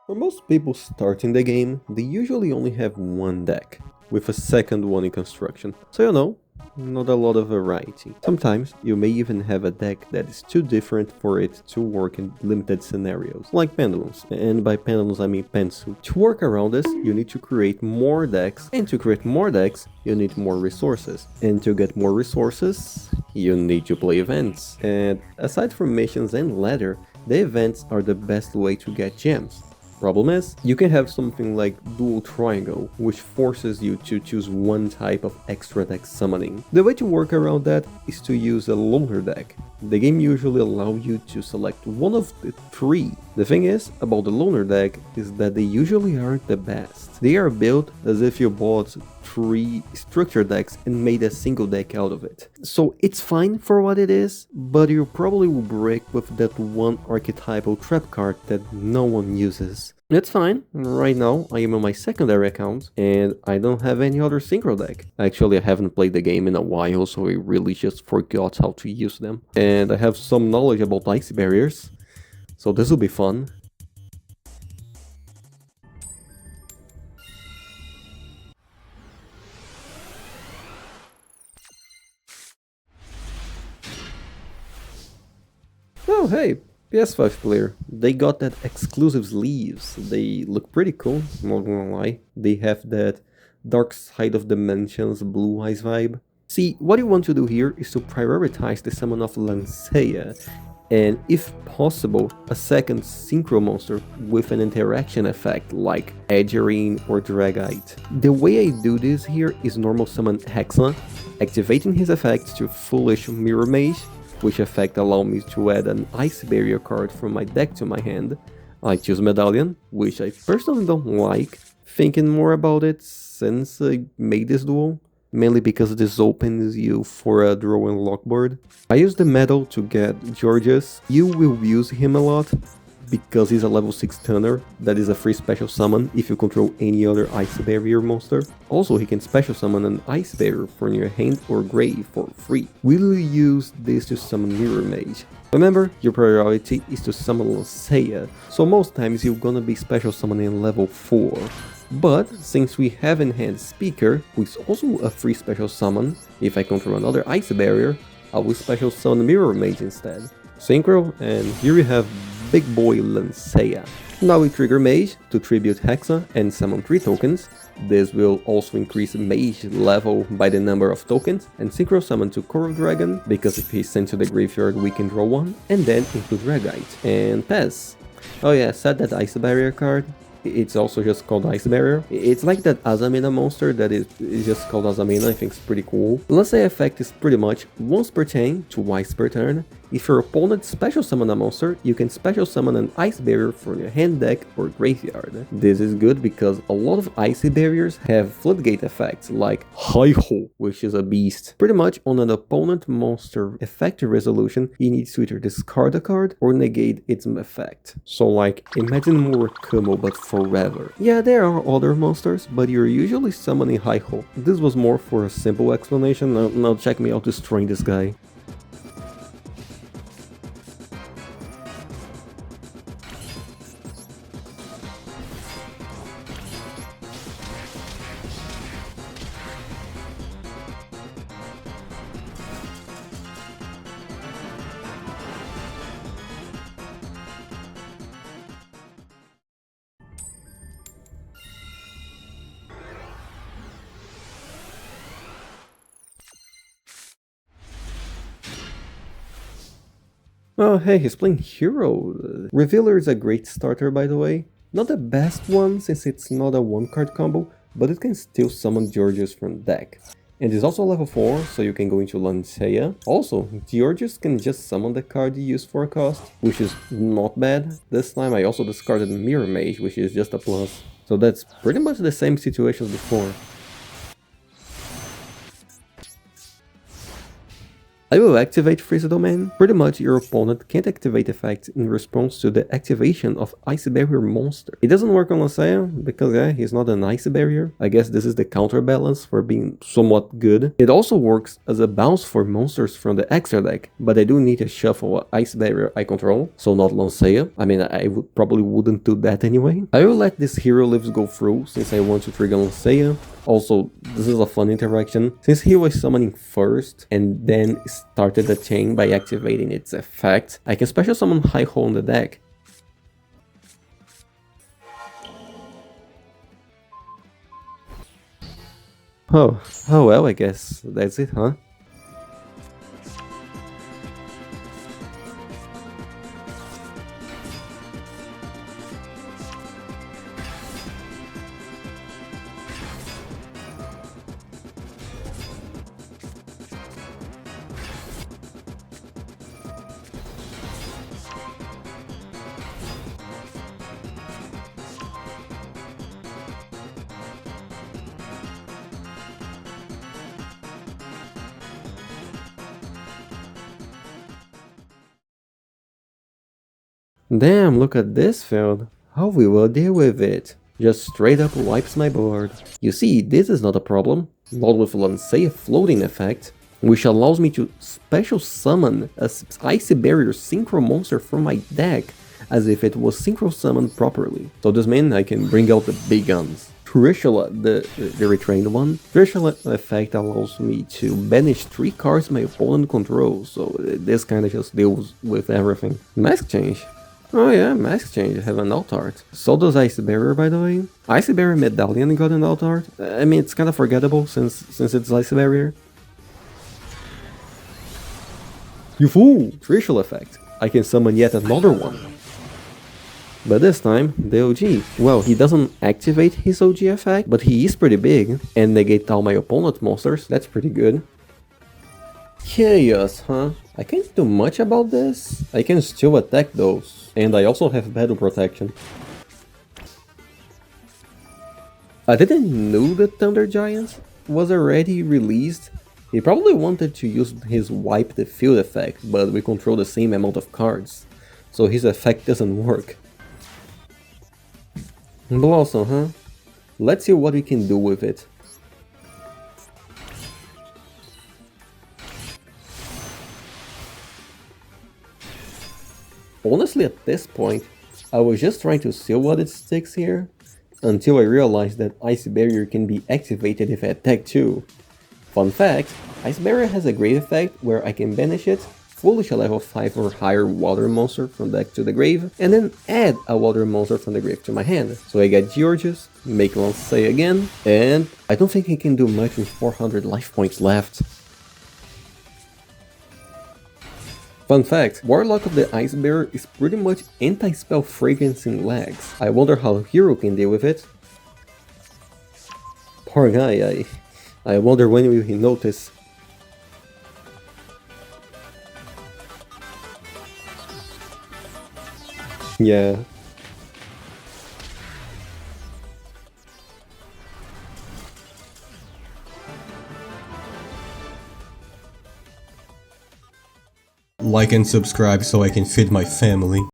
For most people starting the game, they usually only have one deck, with a second one in construction, so not a lot of variety. Sometimes you may even have a deck that is too different for it to work in limited scenarios, like pendulums, and by pendulums I mean pensu. To work around this, you need to create more decks, and to create more decks, you need more resources. And to get more resources, you need to play events. And aside from missions and ladder, the events are the best way to get gems. Problem is, you can have something like Dual Triangle, which forces you to choose one type of extra deck summoning. The way to work around that is to use a loner deck. The game usually allows you to select one of the three. The thing is, about the loner deck, is that they usually aren't the best. They are built as if you bought 3 structure decks and made a single deck out of it. So it's fine for what it is, but you probably will break with that one archetypal trap card that no one uses. It's fine, right now I am on my secondary account and I don't have any other synchro deck. Actually, I haven't played the game in a while, so I really just forgot how to use them. And I have some knowledge about ice barriers, so this will be fun. Oh hey, PS5 player. They got that exclusive sleeves. They look pretty cool, not gonna lie. They have that Dark Side of Dimensions Blue Eyes vibe. See, what you want to do here is to prioritize the summon of Lancea, and if possible, a second synchro monster with an interaction effect like Edgerine or Dragite. The way I do this here is normal summon Hexa, activating his effect to Foolish Mirror Mage, which effect allow me to add an Ice Barrier card from my deck to my hand. I choose Medallion, which I personally don't like, thinking more about it since I made this duel, mainly because this opens you for a draw and lock board. I use the medal to get Georges. You will use him a lot, because he's a level 6 Stunner, that is a free special summon if you control any other Ice Barrier monster. Also, he can special summon an Ice Barrier from your hand or grave for free. We'll use this to summon Mirror Mage. Remember, your priority is to summon Lancea, so most times you're gonna be special summoning level 4. But, since we have in hand Speaker, who is also a free special summon, if I control another Ice Barrier, I will special summon Mirror Mage instead. Synchro, and here we have Big Boy Lancea. Now we trigger Mage to tribute Hexa and summon 3 tokens. This will also increase Mage level by the number of tokens, and Synchro summon to Coral Dragon, because if he's sent to the graveyard we can draw one, and then include Dragite. And pass. Oh yeah, set that Ice Barrier card. It's also just called Ice Barrier. It's like that Azamina monster that is just called Azamina, I think it's pretty cool. Lancea effect is pretty much once per chain, twice per turn. If your opponent special summon a monster, you can special summon an Ice Barrier from your hand deck or graveyard. This is good because a lot of Icy Barriers have floodgate effects like Hi-Ho, which is a beast. Pretty much on an opponent monster effect resolution, you need to either discard a card or negate its effect. So like, imagine Murakamo but forever. Yeah, there are other monsters, but you're usually summoning Hi-Ho. This was more for a simple explanation. Now check me out destroying this guy. Oh hey, he's playing Hero. Revealer is a great starter, by the way. Not the best one since it's not a one card combo, but it can still summon Georges from deck. And it's also level 4, so you can go into Lancea. Also, Georges can just summon the card you use for a cost, which is not bad. This time I also discarded Mirror Mage, which is just a plus. So that's pretty much the same situation as before. I will activate Freeze Domain. Pretty much your opponent can't activate effects in response to the activation of Ice Barrier monster. It doesn't work on Lancea because yeah, he's not an Ice Barrier. I guess this is the counterbalance for being somewhat good. It also works as a bounce for monsters from the extra deck, but I do need to shuffle an Ice Barrier I control, so not Lancea. I mean, I probably wouldn't do that anyway. I will let this hero lives go through since I want to trigger Lancea. Also, this is a fun interaction, since he was summoning first and then started the chain by activating its effect, I can special summon High Hole on the deck. Oh well, I guess that's it, huh? Damn, look at this field. How we will deal with it? Just straight up wipes my board. You see, this is not a problem. Not with Lancea floating effect, which allows me to special summon a Icy Barrier Synchro monster from my deck as if it was synchro summoned properly. So this means I can bring out the big guns. Trishula, the retrained one. Trishula effect allows me to banish 3 cards my opponent controls, so this kinda just deals with everything. Mask change. Oh yeah, Mask Change, I have an alt art. So does Ice Barrier, by the way. Ice Barrier Medallion got an alt art. I mean, it's kind of forgettable since it's Ice Barrier. You fool! Trishul effect. I can summon yet another one. But this time, the OG. Well, he doesn't activate his OG effect, but he is pretty big. And negate all my opponent's monsters, that's pretty good. Chaos, huh? I can't do much about this. I can still attack those. And I also have battle protection. I didn't know that Thunder Giant was already released. He probably wanted to use his Wipe the Field effect, but we control the same amount of cards. So his effect doesn't work. Blossom, huh? Let's see what we can do with it. Honestly, at this point, I was just trying to see what it sticks here, until I realized that Ice Barrier can be activated if I attack too. Fun fact, Ice Barrier has a great effect where I can banish it, foolish a level 5 or higher water monster from deck to the grave, and then add a water monster from the grave to my hand. So I get Georges, make Lancea again, and I don't think he can do much with 400 life points left. Fun fact, Warlock of the Ice Bearer is pretty much anti-spell fragrance in legs. I wonder how Hero can deal with it. Poor guy, I wonder when will he notice. Yeah. Like and subscribe so I can feed my family.